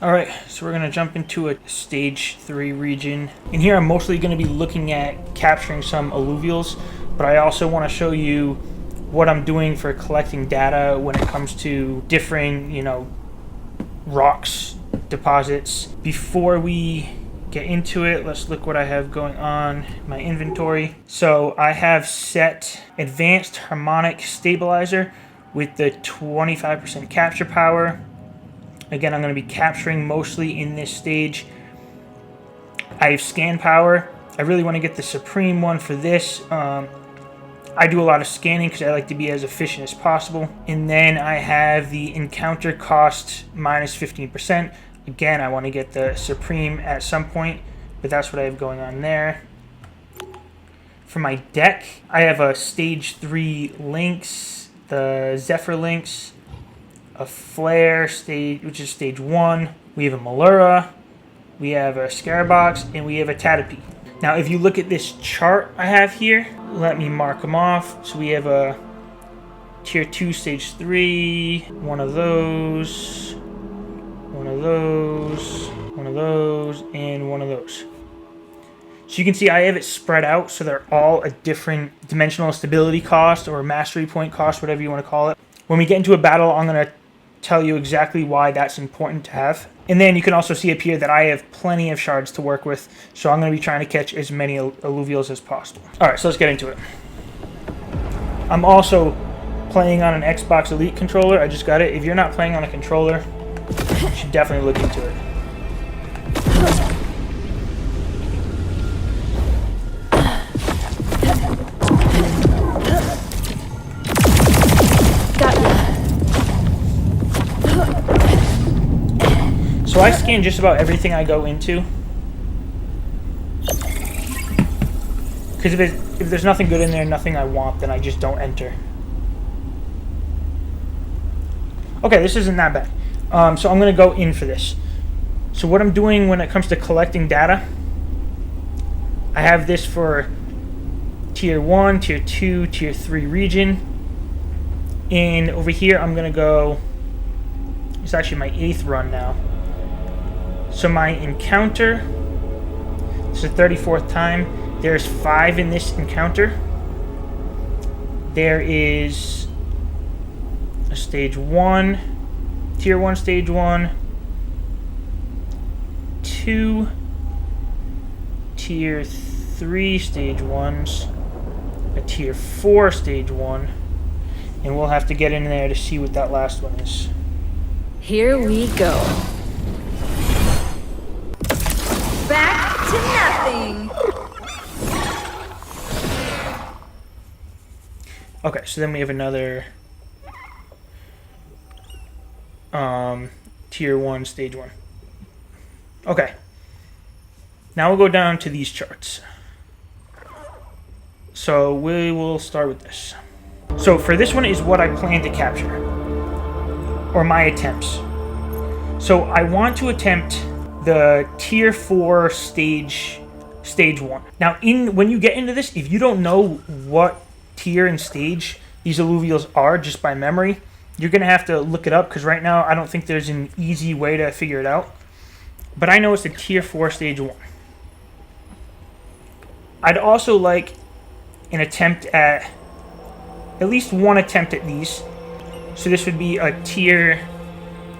Alright, so we're going to jump into a stage 3 region. And here I'm mostly going to be looking at capturing some alluvials, but I also want to show you what I'm doing for collecting data when it comes to differing, rocks, deposits. Before we get into it, let's look what I have going on in my inventory. So I have set Advanced Harmonic Stabilizer with the 25% capture power. Again, I'm going to be capturing mostly in this stage. I have scan power. I really want to get the supreme one for this. I do a lot of scanning because I like to be as efficient as possible. And then I have the encounter cost minus 15%. Again, I want to get the supreme at some point, but that's what I have going on there. For my deck, I have a stage 3 Lynx, the Zephyr Lynx, a Flare stage, which is stage 1. We have a Malura, we have a Scarabox, and we have a Tatapee. Now, if you look at this chart I have here, let me mark them off. So we have a tier 2, stage 3, one of those, one of those, one of those, and one of those. So you can see I have it spread out, so they're all a different dimensional stability cost or mastery point cost, whatever you want to call it. When we get into a battle, I'm going to tell you exactly why that's important to have. And then you can also see up here that I have plenty of shards to work with, so I'm going to be trying to catch as many alluvials as possible. Alright, so let's get into it. I'm also playing on an Xbox Elite controller. I just got it. If you're not playing on a controller, you should definitely look into it. So I scan just about everything I go into. Because if there's nothing good in there, nothing I want, then I just don't enter. Okay, this isn't that bad. So I'm going to go in for this. So what I'm doing when it comes to collecting data, I have this for tier 1, tier 2, tier 3 region. And over here I'm going to go, it's actually my 8th run now. So my encounter, this is the 34th time. There's 5 in this encounter. There is a stage 1, tier 1 stage 1, 2 tier 3 stage 1s, a tier 4 stage 1, and we'll have to get in there to see what that last one is. Here we go. Back to nothing. Okay, so then we have another tier 1 stage 1. Okay, now we'll go down to these charts. So we will start with this. So for this one is what I plan to capture, or my attempts. So I want to attempt the tier 4 stage 1. Now when you get into this, if you don't know what tier and stage these alluvials are just by memory, you're going to have to look it up, because right now I don't think there's an easy way to figure it out. But I know it's a tier 4 stage 1. I'd also like an attempt at least one attempt at these. So this would be a tier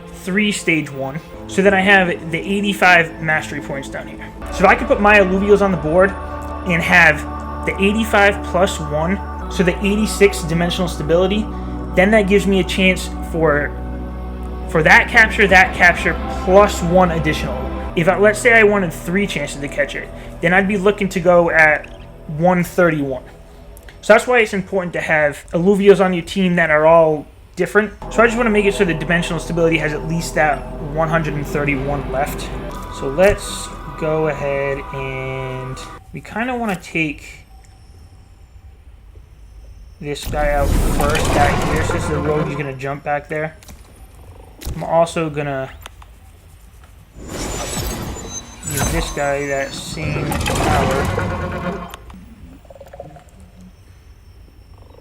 3 stage 1. So then I have the 85 mastery points down here. So if I could put my alluvials on the board and have the 85 plus 1, so the 86 dimensional stability, then that gives me a chance for that capture, plus 1 additional. Let's say I wanted 3 chances to catch it, then I'd be looking to go at 131. So that's why it's important to have alluvials on your team that are all different. So I just want to make it so the dimensional stability has at least that 131 left. So let's go ahead and we kind of want to take this guy out first, that here, since the rogue is going to jump back there. I'm also going to use this guy, that same power.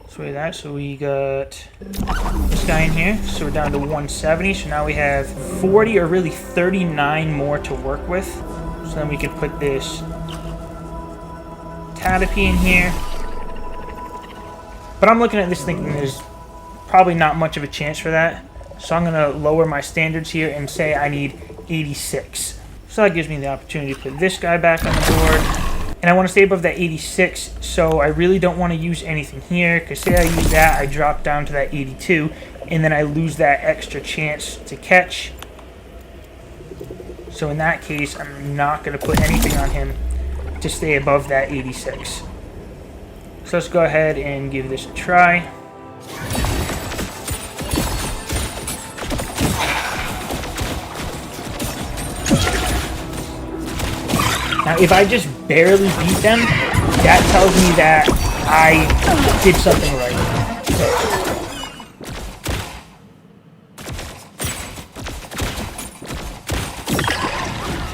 So Sway that. So we got this guy in here. So we're down to 170. So now we have 40 or really 39 more to work with. So then we could put this Tatapi in here. But I'm looking at this thinking there's probably not much of a chance for that. So I'm going to lower my standards here and say I need 86. So that gives me the opportunity to put this guy back on the board. And I want to stay above that 86, so I really don't want to use anything here, because say I use that, I drop down to that 82, and then I lose that extra chance to catch. So in that case, I'm not going to put anything on him to stay above that 86. So let's go ahead and give this a try. Now, if I just barely beat them, that tells me that I did something right.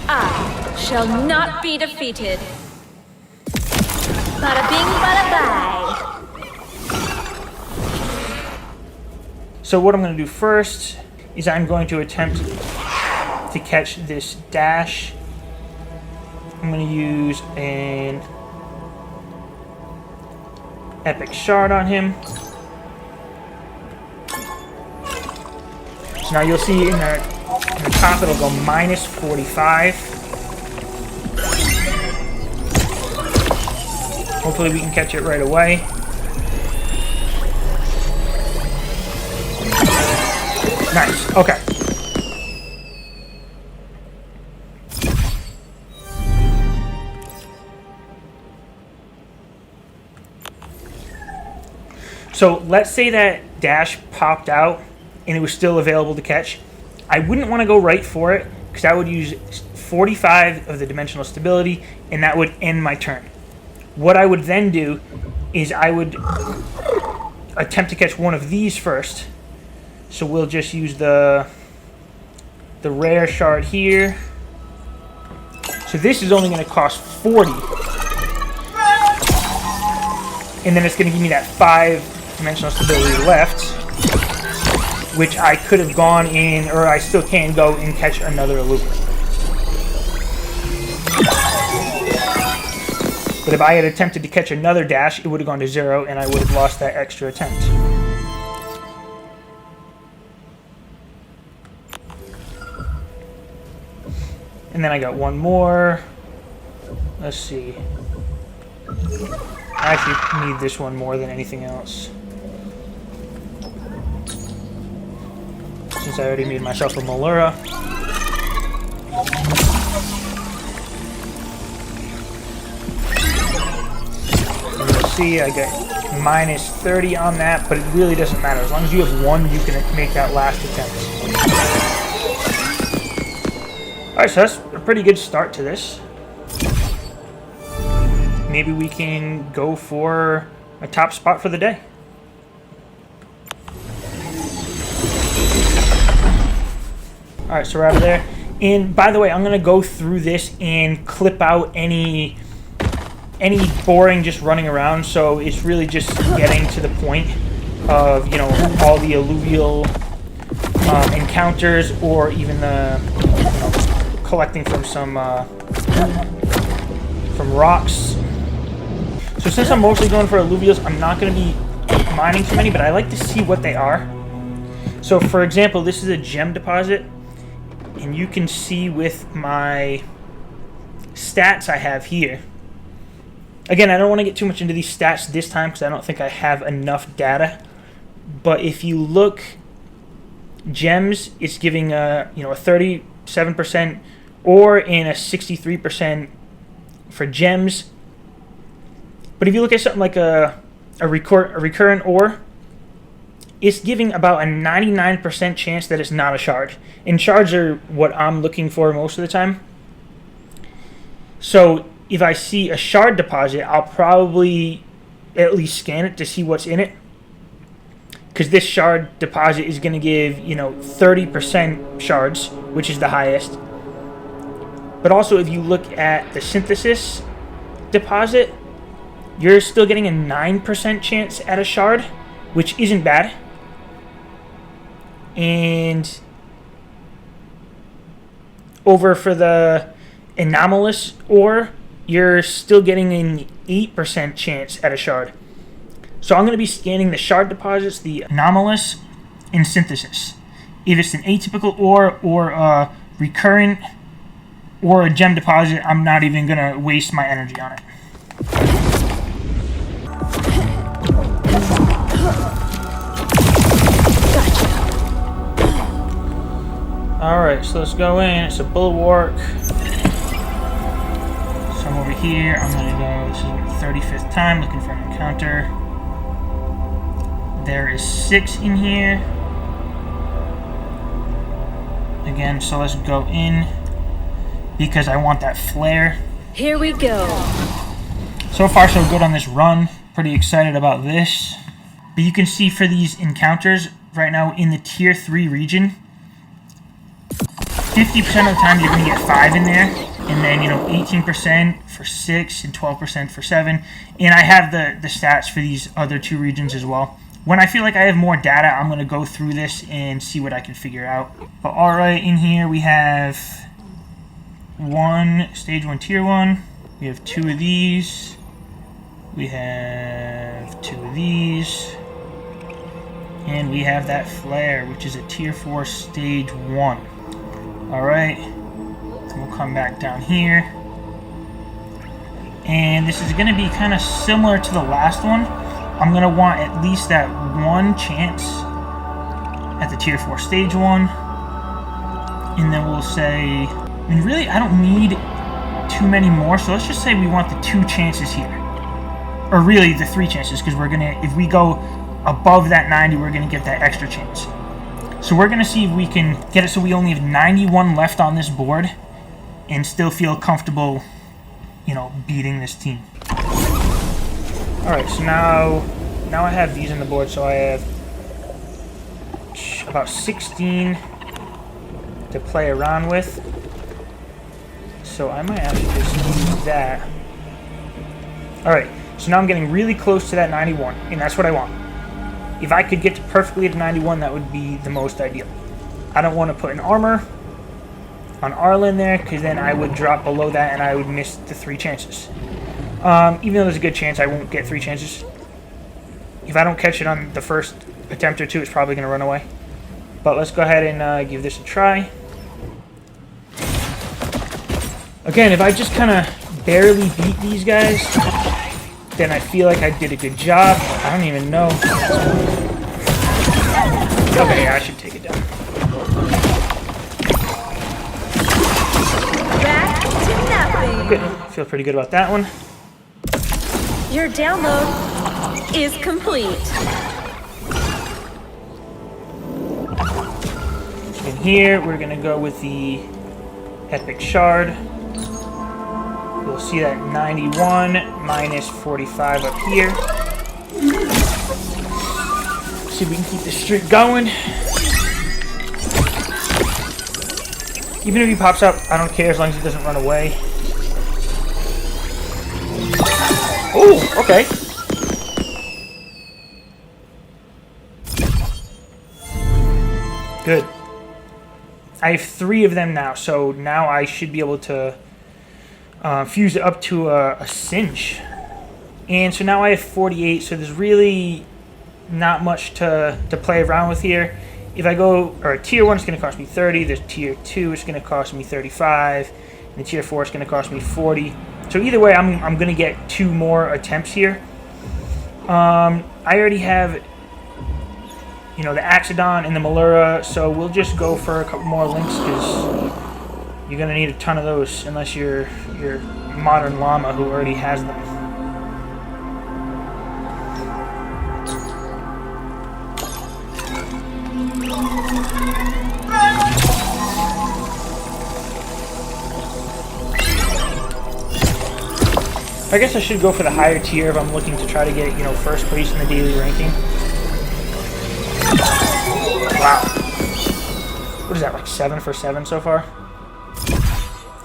I shall not be defeated. Bada bing, bada bye. So what I'm going to do first is I'm going to attempt to catch this dash. I'm going to use an epic shard on him. So now you'll see in the top it'll go minus 45. Hopefully we can catch it right away. Nice, okay. So let's say that dash popped out and it was still available to catch. I wouldn't want to go right for it because I would use 45 of the dimensional stability and that would end my turn. What I would then do is I would attempt to catch one of these first. So we'll just use the rare shard here. So this is only going to cost 40. And then it's going to give me that 5 dimensional stability left, which I could have gone in, or I still can go and catch another Illuvium. But if I had attempted to catch another dash, it would have gone to 0, and I would have lost that extra attempt. And then I got one more. Let's see. I actually need this one more than anything else, since I already made myself a Malura. And you'll see I get minus 30 on that, but it really doesn't matter. As long as you have one, you can make that last attempt. Alright, so that's a pretty good start to this. Maybe we can go for a top spot for the day. Alright, so we're out of there. And by the way, I'm going to go through this and clip out any boring just running around. So it's really just getting to the point of, you know, all the alluvial encounters, or even the, you know, collecting from some from rocks. So since I'm mostly going for alluvials, I'm not going to be mining too many, but I like to see what they are. So for example, this is a gem deposit, and you can see with my stats I have here. Again, I don't want to get too much into these stats this time because I don't think I have enough data. But if you look, gems, it's giving a 37% or in a 63% for gems. But if you look at something like a recurrent ore, it's giving about a 99% chance that it's not a shard. And shards are what I'm looking for most of the time. So if I see a shard deposit, I'll probably at least scan it to see what's in it. Because this shard deposit is going to give, 30% shards, which is the highest. But also if you look at the synthesis deposit, you're still getting a 9% chance at a shard, which isn't bad. And over for the anomalous ore, you're still getting an 8% chance at a shard. So I'm going to be scanning the shard deposits, the anomalous, and synthesis. If it's an atypical ore or a recurrent or a gem deposit, I'm not even going to waste my energy on it. Alright, so let's go in. It's a bulwark. So I'm over here. I'm going to go, this is my 35th time looking for an encounter. There is 6 in here. Again, so let's go in because I want that flare. Here we go. So far so good on this run. Pretty excited about this. But you can see for these encounters right now in the tier 3 region, 50% of the time you're going to get 5 in there. And then, 18% for 6 and 12% for 7. And I have the stats for these other 2 regions as well. When I feel like I have more data, I'm going to go through this and see what I can figure out. But alright, in here we have stage 1 tier 1. We have 2 of these. We have 2 of these. And we have that flare, which is a tier 4 stage 1. Alright. We'll come back down here. And this is going to be kind of similar to the last one. I'm going to want at least that 1 chance at the tier 4 stage 1. And then we'll say, really I don't need too many more, so let's just say we want the 2 chances here. Or really the 3 chances, because we're going to, if we go above that 90, we're going to get that extra chance. So we're going to see if we can get it so we only have 91 left on this board and still feel comfortable, beating this team. Alright, so now I have these on the board, so I have about 16 to play around with. So I might actually just use that. Alright, so now I'm getting really close to that 91, and that's what I want. If I could get to perfectly to 91, that would be the most ideal. I don't want to put an armor on Arlen there, because then I would drop below that and I would miss the 3 chances. Even though there's a good chance I won't get 3 chances. If I don't catch it on the first attempt or 2, it's probably going to run away. But let's go ahead and give this a try. Again, if I just kind of barely beat these guys, then I feel like I did a good job. I don't even know. Okay, I should take it down. Back to nothing. Good. Feel pretty good about that one. Your download is complete. In here, we're going to go with the Epic Shard. We'll see that 91 minus 45 up here. See if we can keep this streak going. Even if he pops up, I don't care as long as he doesn't run away. Oh, okay. Good. I have 3 of them now, so now I should be able to fuse it up to a cinch. And so now I have 48, so there's really not much to play around with here. If I go, or tier 1 is going to cost me 30, there's tier 2 is going to cost me 35, and the tier 4 is going to cost me 40. So either way, I'm going to get 2 more attempts here. I already have, the Axodon and the Malura, so we'll just go for a couple more links, because you're going to need a ton of those, unless you're modern llama who already has them. I guess I should go for the higher tier if I'm looking to try to get, first place in the daily ranking. Wow. What is that, like 7 for 7 so far?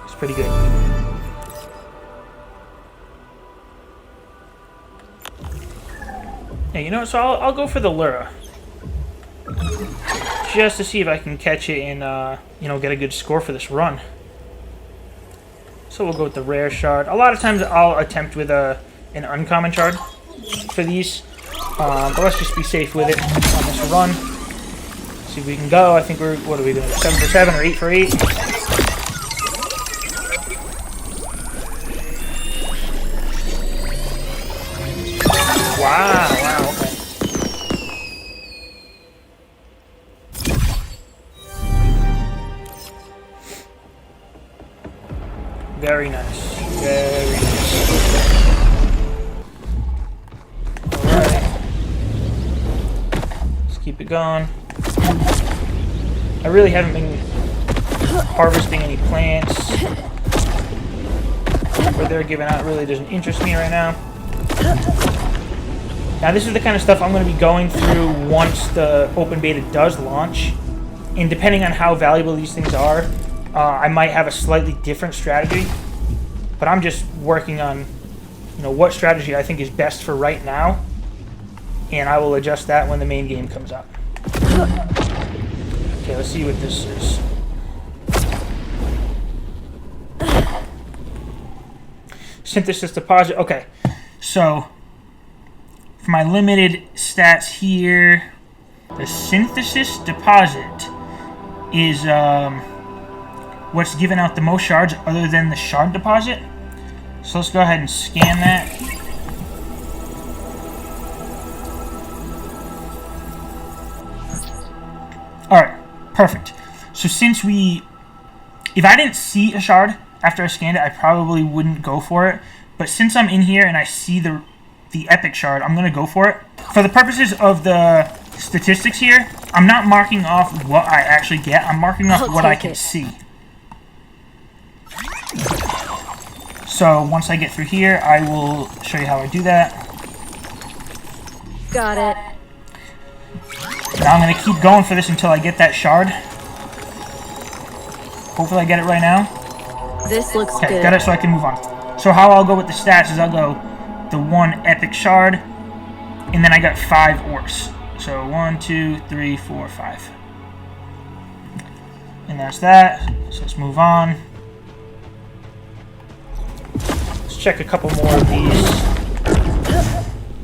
It's pretty good. Hey, you know what? So I'll go for the lure. Just to see if I can catch it and, you know, get a good score for this run. So we'll go with the rare shard. A lot of times I'll attempt with an uncommon shard for these. But let's just be safe with it on this run. See if we can go. I think we're, what are we doing? 7 for 7 or 8 for 8? Wow, okay. Very nice. Very nice. Alright. Let's keep it going. I really haven't been harvesting any plants. What they're giving out really doesn't interest me right now. Now this is the kind of stuff I'm going to be going through once the open beta does launch. And depending on how valuable these things are, I might have a slightly different strategy. But I'm just working on, you know, what strategy I think is best for right now. And I will adjust that when the main game comes out. Okay, let's see what this is. Synthesis deposit. Okay, so for my limited stats here, the synthesis deposit is what's giving out the most shards other than the shard deposit. So let's go ahead and scan that. Alright, perfect. So since if I didn't see a shard after I scanned it, I probably wouldn't go for it. But since I'm in here and I see the epic shard, I'm going to go for it. For the purposes of the statistics here, I'm not marking off what I actually get. I'm marking off what I can see. So once I get through here, I will show you how I do that. Got it. Now I'm going to keep going for this until I get that shard. Hopefully I get it right now. This looks okay, good. Got it, so I can move on. So how I'll go with the stats is I'll go the 1 epic shard, and then I got 5 ores. So 1, 2, 3, 4, 5. And that's that. So let's move on. Let's check a couple more of these.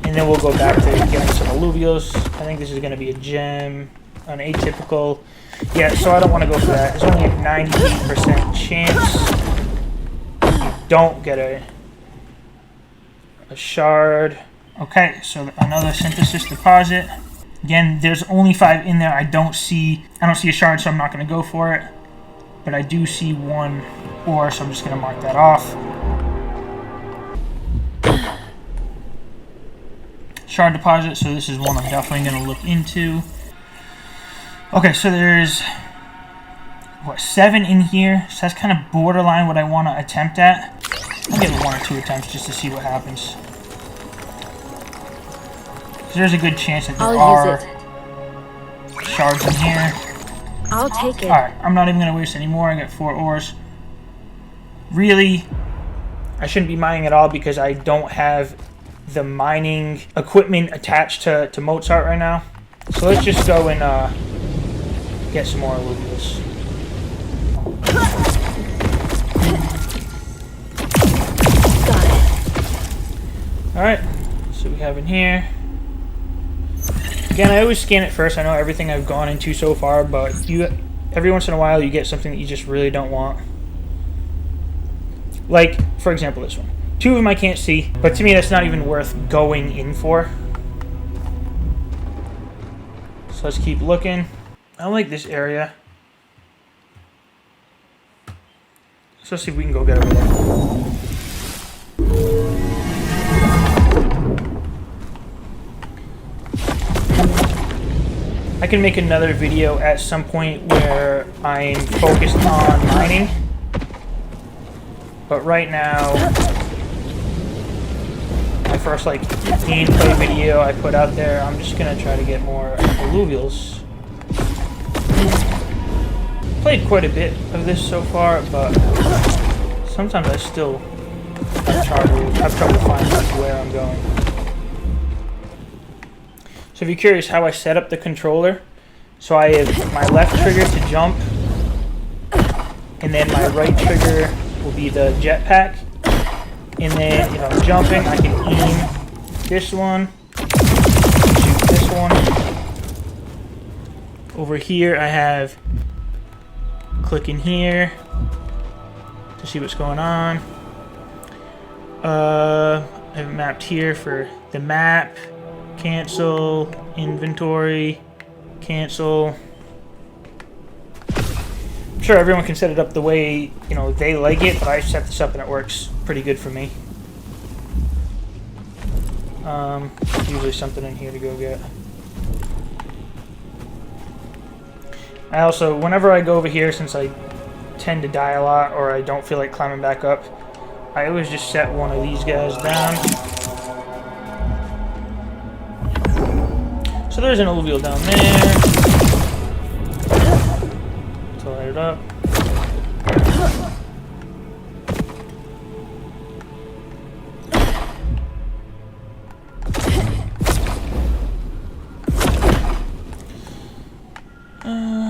And then we'll go back to getting some alluvials. I think this is going to be a gem, an atypical. Yeah, so I don't want to go for that. There's only a 98% chance you don't get a shard. Okay, so another synthesis deposit. Again, there's only 5 in there. I don't see a shard, so I'm not going to go for it. But I do see 1 ore, so I'm just going to mark that off. Shard deposit, so this is one I'm definitely going to look into. Okay, so there's 7 in here, so that's kind of borderline what I want to attempt at. I'll give it 1 or 2 attempts just to see what happens. So there's a good chance that there are shards in here. I'll take it. Alright, I'm not even going to waste any more. I got 4 ores. Really, I shouldn't be mining at all because I don't have the mining equipment attached to Mozart right now. So let's just go and get some more alluvials. Got it. Alright, so we have in here. Again, I always scan it first. I know everything I've gone into so far, but every once in a while you get something that you just really don't want. Like, for example, this one. 2 of them I can't see, but to me that's not even worth going in for. So let's keep looking. I like this area. So let's see if we can go get over there. I can make another video at some point where I'm focused on mining. But right now, my first gameplay video I put out there, I'm just gonna try to get more alluvials. Played quite a bit of this so far, but sometimes I still have trouble finding where I'm going. So if you're curious how I set up the controller, so I have my left trigger to jump, and then my right trigger will be the jetpack. And then if I'm jumping, I can aim this one, shoot this one. Over here, I have click in here to see what's going on. I have it mapped here for the map, cancel, inventory, cancel. I'm sure everyone can set it up the way, you know, they like it, but I set this up and it works pretty good for me. Usually something in here to go get. I also, whenever I go over here, since I tend to die a lot or I don't feel like climbing back up, I always just set one of these guys down. So there's an alluvial down there. Let's light it up.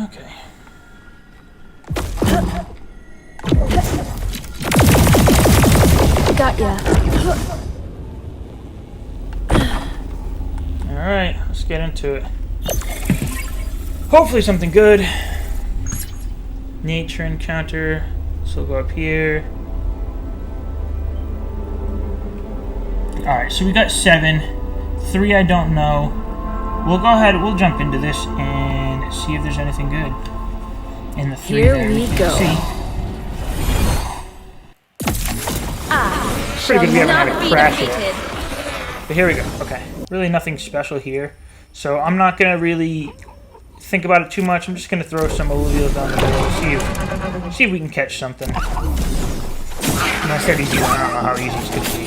Okay. Got ya. Alright, let's get into it. Hopefully something good. Nature encounter. So we'll go up here. Alright, so we got 7. 3 I don't know. We'll go ahead, we'll jump into this and see if there's anything good. In the 3 Here there, we go. See. Pretty good we haven't had a crash yet. But here we go. Okay. Really nothing special here. So I'm not going to really think about it too much. I'm just going to throw some alluvials down the middle. See if we can catch something. And I said easy. I don't know how easy it's going to be.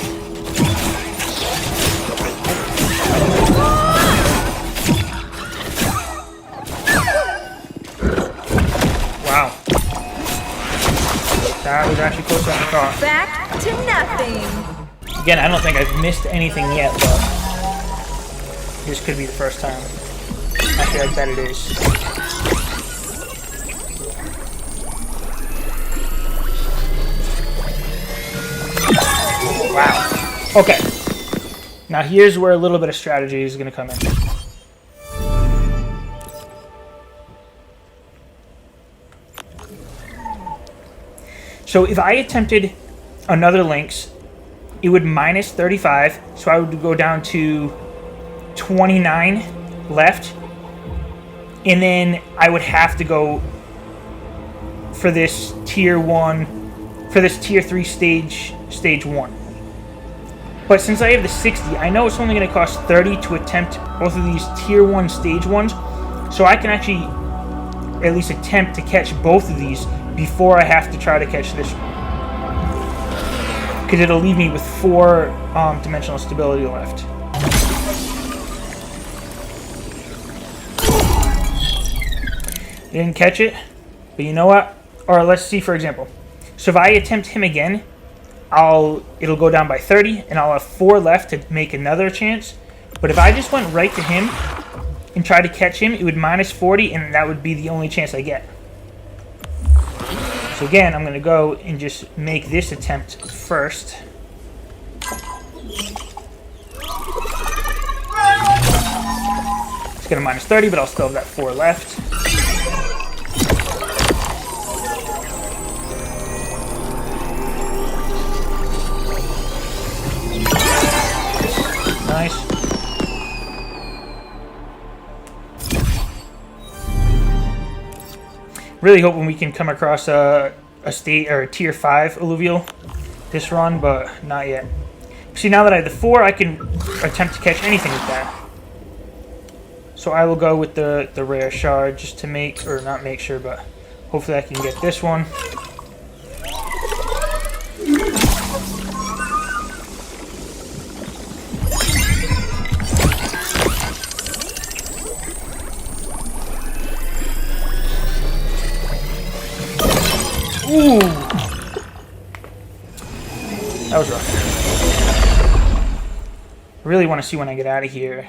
Wow. That was actually closer than I thought. Back to nothing. Again, I don't think I've missed anything yet, but this could be the first time. Actually, I bet it is. Wow. Okay. Now here's where a little bit of strategy is going to come in. So if I attempted another Lynx, it would minus 35, so I would go down to 29 left, and then I would have to go for this tier 1, for this tier 3 stage 1. But since I have the 60, I know it's only going to cost 30 to attempt both of these tier 1 stage 1s, so I can actually at least attempt to catch both of these before I have to try to catch this one. Because it'll leave me with 4 dimensional stability left. Didn't catch it, but you know what? Or let's see, for example. So if I attempt him again, it'll go down by 30, and I'll have 4 left to make another chance. But if I just went right to him and tried to catch him, it would minus 40, and that would be the only chance I get. So again, I'm going to go and just make this attempt first. It's going to minus 30, but I'll still have that 4 left. Nice. Really hoping we can come across a state or a tier 5 alluvial this run, but not yet. See, now that I have the 4, I can attempt to catch anything with that. So I will go with the rare shard just to make, or not make sure, but hopefully I can get this one. Ooh! That was rough. I really want to see when I get out of here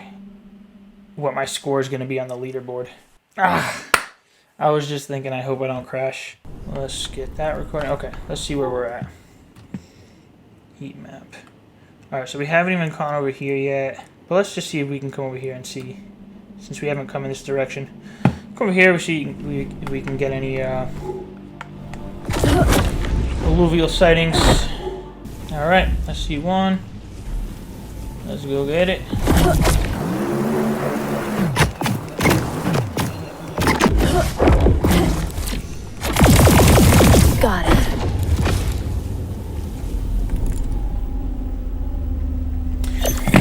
what my score is going to be on the leaderboard. Ah, I was just thinking, I hope I don't crash. Let's get that recording. Okay, let's see where we're at. Heat map. Alright, so we haven't even gone over here yet. But let's just see if we can come over here and see. Since we haven't come in this direction. Come over here, we see if we can get any alluvial sightings. Alright, let's see one. Let's go get it. Got it.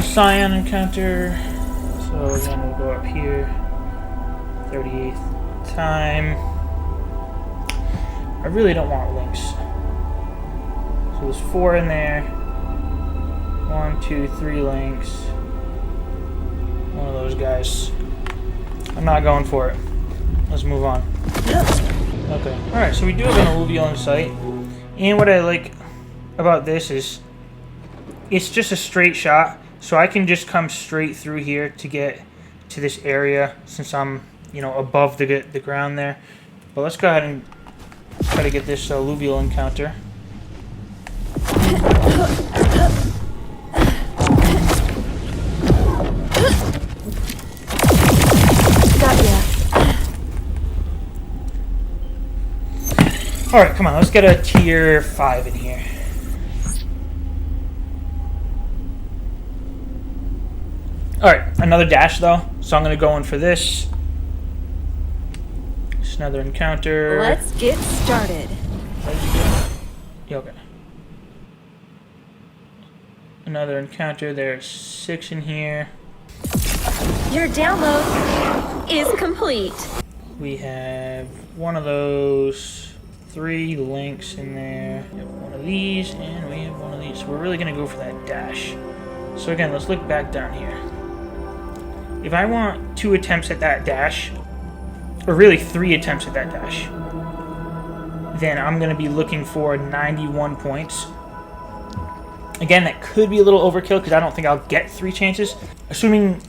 Cyan encounter. So again, we'll go up here. 38th time. I really don't want links. So there's 4 in there. 1, 2, 3 links. One of those guys. I'm not going for it. Let's move on. Okay. Alright, so we do have an alluvial in sight. And what I like about this is it's just a straight shot. So I can just come straight through here to get to this area since I'm, you know, above the ground there. But let's go ahead and try to get this alluvial encounter. Alright, come on, let's get a tier 5 in here. Alright, another dash though, so I'm going to go in for this. Just another encounter. Let's get started. Yeah, okay. Another encounter, there's 6 in here. Your download is complete. We have one of those. 3 links in there. We have one of these, and we have one of these. So we're really going to go for that dash. So again, let's look back down here. If I want 2 attempts at that dash, or really 3 attempts at that dash, then I'm going to be looking for 91 points. Again, that could be a little overkill because I don't think I'll get 3 chances. Assuming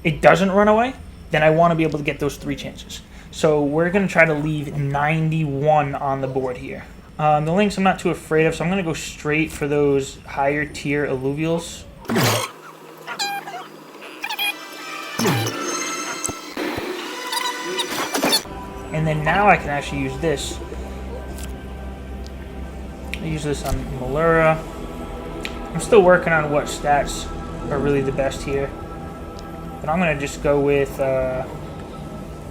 it doesn't run away, then I want to be able to get those 3 chances. So we're going to try to leave 91 on the board here. The links I'm not too afraid of, so I'm going to go straight for those higher tier alluvials. And then now I can actually use this. I use this on Malura. I'm still working on what stats are really the best here. But I'm going to just go with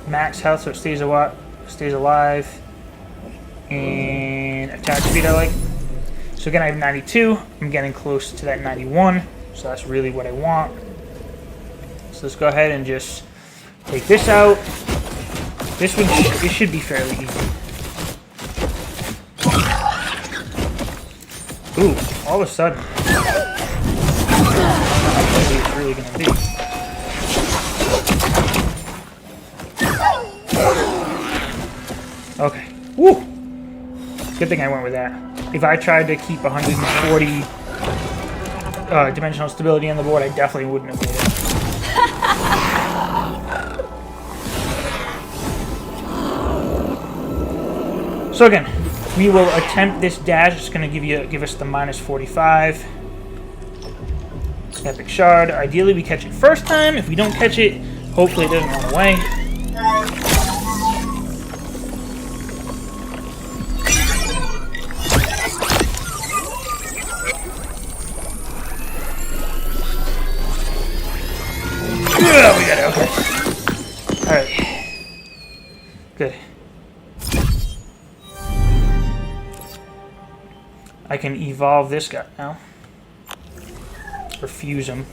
max health so it stays alive. And attack speed I like. So again, I have 92. I'm getting close to that 91. So that's really what I want. So let's go ahead and just take this out. This one, it should be fairly easy. Ooh, all of a sudden. Maybe it's really going to be. Okay. Woo! Good thing I went with that. If I tried to keep 140 dimensional stability on the board, I definitely wouldn't have made it. So again, we will attempt this dash. It's going to give us the minus 45. Epic shard. Ideally, we catch it first time. If we don't catch it, hopefully it doesn't run away. Yeah, we got it. Okay. All right. Good. I can evolve this guy now. Or fuse him.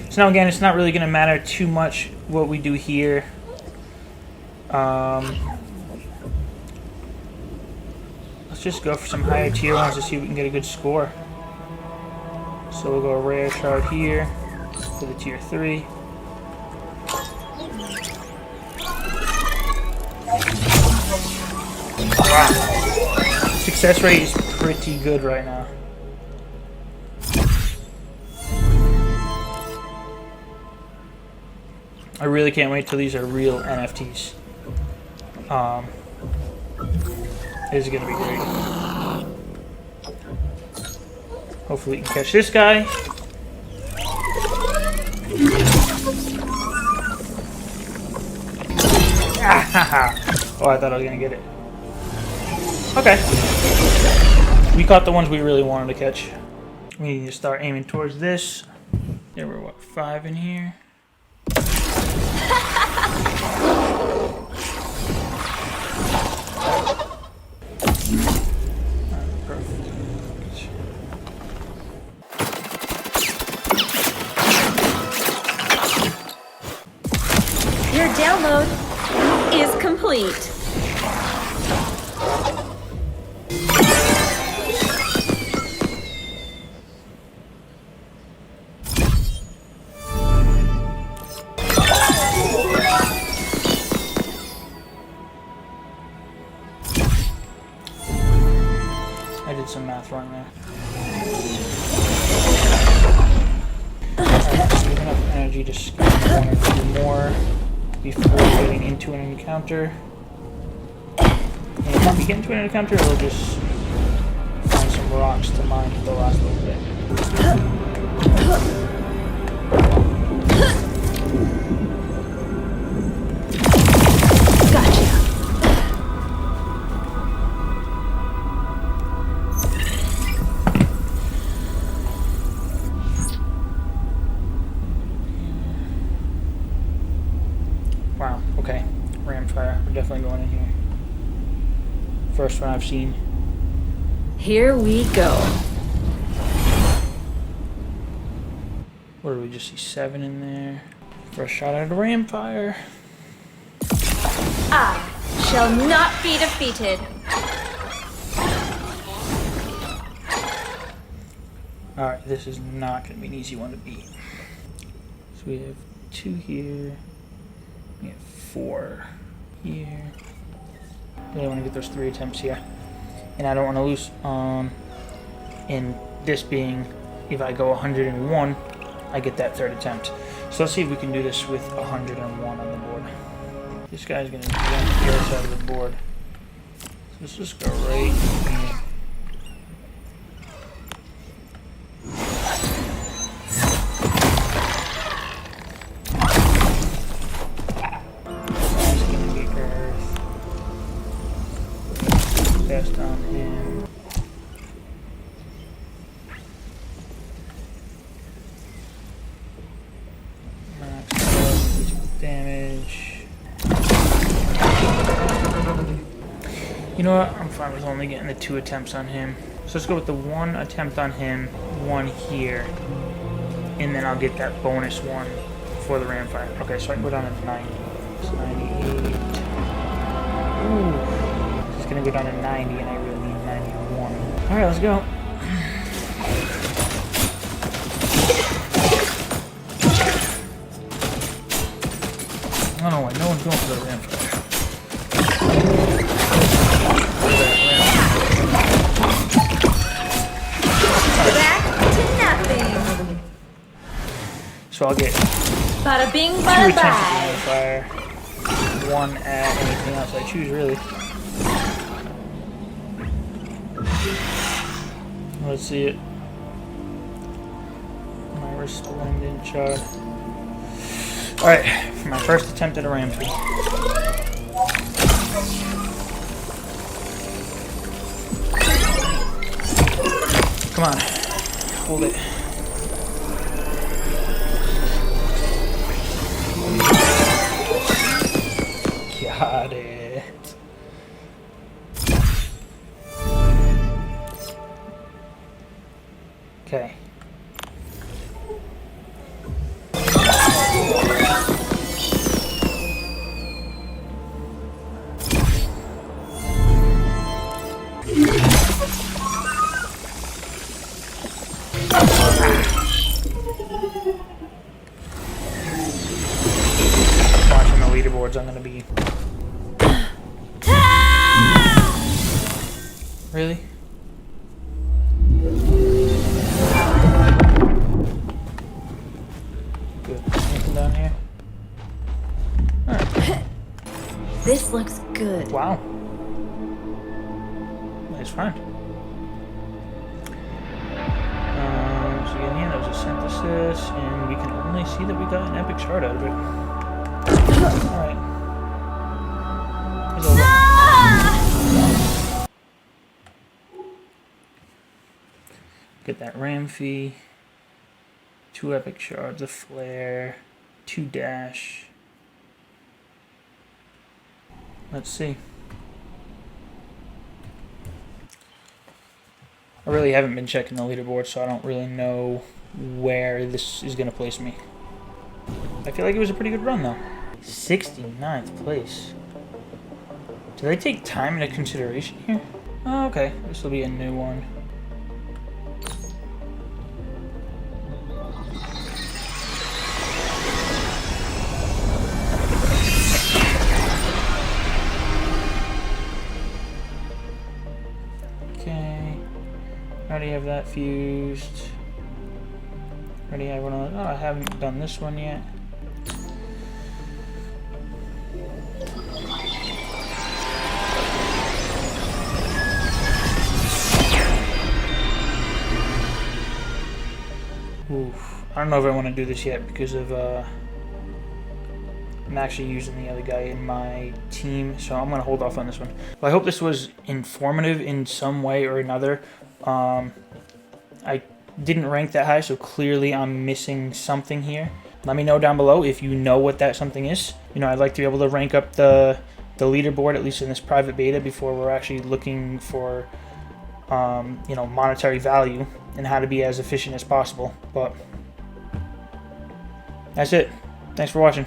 So now again, it's not really going to matter too much what we do here. Let's just go for some higher tier ones to see if we can get a good score. So we'll go a rare shard here for the tier 3. Wow. Success rate is pretty good right now. I really can't wait till these are real NFTs. This is gonna be great. Hopefully we can catch this guy. Oh, I thought I was gonna get it. Okay. We caught the ones we really wanted to catch. We need to start aiming towards this. There were, what, 5 in here? Perfect. Your download is complete. I did some math wrong there. Alright, so we have enough energy to scoop 1 or 2 more before getting into an encounter. And if we get into an encounter, we'll just find some rocks to mine for the last little bit. Gotcha. Wow, okay. Ram fire. We're definitely going in here. First one I've seen. Here we go. What did we just see? 7 in there. First shot at a ram fire. I shall not be defeated. Alright, this is not going to be an easy one to beat. So we have 2 here. We have 4 here. Really want to get those 3 attempts here. And I don't want to lose. And this being, if I go 101, I get that 3rd attempt. So let's see if we can do this with 101 on the board. This guy's going to jump the other side of the board. So let's just go right here. Best on him. Max damage. You know what? I'm fine with only getting the 2 attempts on him. So let's go with the 1 attempt on him, 1 here, and then I'll get that bonus 1 for the ram fire. Okay, so I can go down to 90. It's 98. Ooh. It's gonna go down to 90 and I really need 91. Alright, let's go. I don't know why no one's going for the ram fire. Back to nothing. So I'll get Bada bing, 2 bada attempts at bye. ram fire. 1 at anything else I choose, really. Let's see it. My resplendent shot. Alright, for my first attempt at a ram tree. Come on. Hold it. Got it. Okay. Watching the leaderboards, I'm gonna be. Really? Good. Anything down here? Wow. Nice find. So again, yeah, that was a synthesis, and we can only see that we got an epic shard out of it. Alright. Here's over. Get that ram fee. 2 epic shards, a flare, 2 dash. Let's see. I really haven't been checking the leaderboard, so I don't really know where this is going to place me. I feel like it was a pretty good run, though. 69th place. Do they take time into consideration here? Oh, okay. This will be a new one. Already have that fused. Already have one of those. Oh, I haven't done this one yet. Oof. I don't know if I want to do this yet because of I'm actually using the other guy in my team, so I'm going to hold off on this one. Well, I hope this was informative in some way or another. I didn't rank that high, so clearly I'm missing something here. Let me know down below if you know what that something is. You know, I'd like to be able to rank up the leaderboard, at least in this private beta, before we're actually looking for, you know, monetary value and how to be as efficient as possible. But that's it. Thanks for watching.